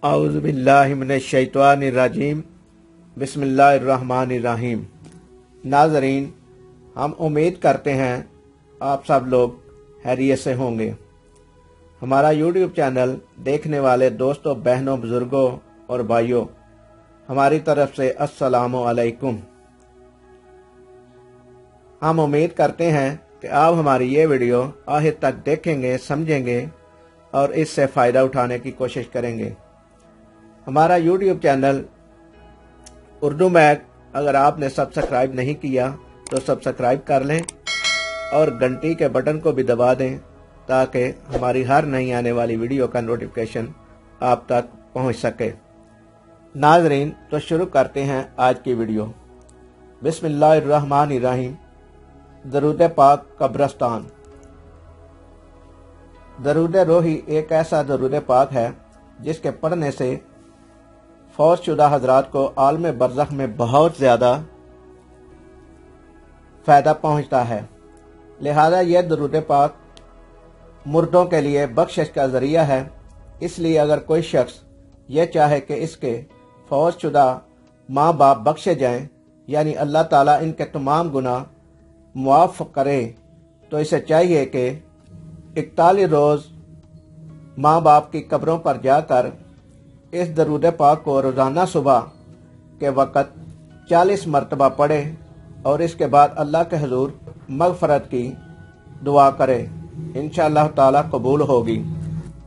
औज़ु बिल्लाहि मिनश्शैतानिर्रजीम बिस्मिल्लाहिर्रहमानिर्रहीम। नाज़रीन, हम उम्मीद करते हैं आप सब लोग खैरियत से होंगे। हमारा यूट्यूब चैनल देखने वाले दोस्तों, बहनों, बुज़ुर्गों और भाइयों, हमारी तरफ से अस्सलामु अलैकुम। हम उम्मीद करते हैं कि आप हमारी ये वीडियो आखिर तक देखेंगे, समझेंगे और इससे फ़ायदा उठाने की कोशिश करेंगे। हमारा यूट्यूब चैनल उर्दू मैक अगर आपने सब्सक्राइब नहीं किया तो सब्सक्राइब कर लें और घंटी के बटन को भी दबा दें ताकि हमारी हर नई आने वाली वीडियो का नोटिफिकेशन आप तक पहुंच सके। नाजरीन, तो शुरू करते हैं आज की वीडियो। बिस्मिल्लाहिर्रहमानिर्रहीम। दरूद पाक कब्रस्तान। दरूद रोही एक ऐसा दरूद पाक है जिसके पढ़ने से फौत शुदा हजरात को आलम बरज़ख में बहुत ज़्यादा फ़ायदा पहुँचता है। लिहाजा यह दरूद पाक मुर्दों के लिए बख्शिश का ज़रिया है। इसलिए अगर कोई शख्स यह चाहे कि इसके फौत शुदा माँ बाप बख्शे जाएं, यानी अल्लाह ताला इनके तमाम गुनाह मुआफ़ करे, तो इसे चाहिए कि 41 रोज़ माँ बाप की कब्रों पर जाकर इस दरूद पाक को रोज़ाना सुबह के वक़्त 40 मरतबा पढ़े और इसके बाद अल्लाह के हुज़ूर मग़फ़रत की दुआ करे। इंशाअल्लाह ताला कबूल होगी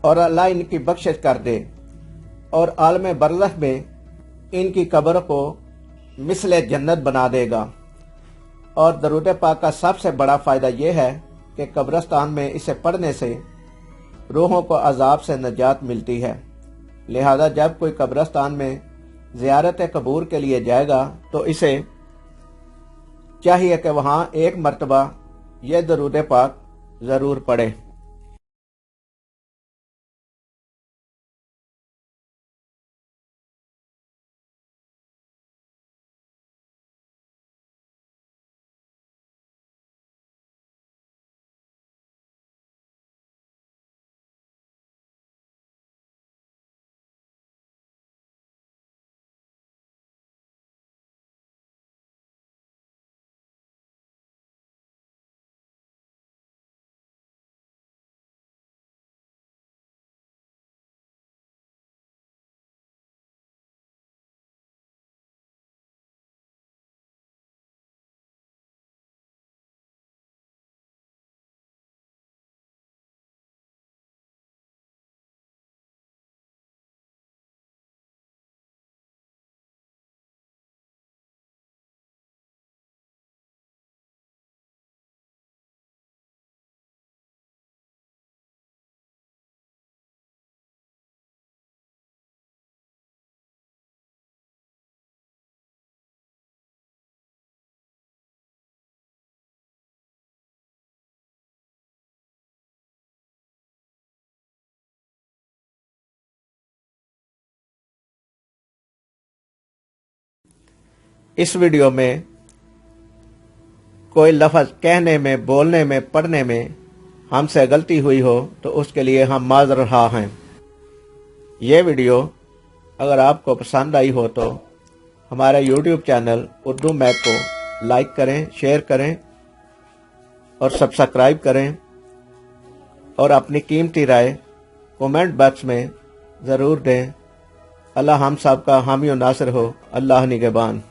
और अल्लाह इनकी बख्शिश कर दे और आलम बरज़ख में इनकी कब्र को मिसले जन्नत बना देगा। और दरूद पाक का सबसे बड़ा फ़ायदा यह है कि कब्रस्तान में इसे पढ़ने से रूहों को अजाब से नजात मिलती है। लिहाजा जब कोई कब्रस्तान में ज़ियारत कबूर के लिए जाएगा तो इसे चाहिए कि वहाँ एक मरतबा यह दरूद पाक ज़रूर पढ़े। इस वीडियो में कोई लफ्ज़ कहने में, बोलने में, पढ़ने में हमसे गलती हुई हो तो उसके लिए हम माज़र ख़्वाह हैं। ये वीडियो अगर आपको पसंद आई हो तो हमारे यूट्यूब चैनल उर्दू मैक को लाइक करें, शेयर करें और सब्सक्राइब करें और अपनी कीमती राय कमेंट बॉक्स में ज़रूर दें। अल्लाह हम सब का हामी और नासिर हो। अल्लाह निगहबान।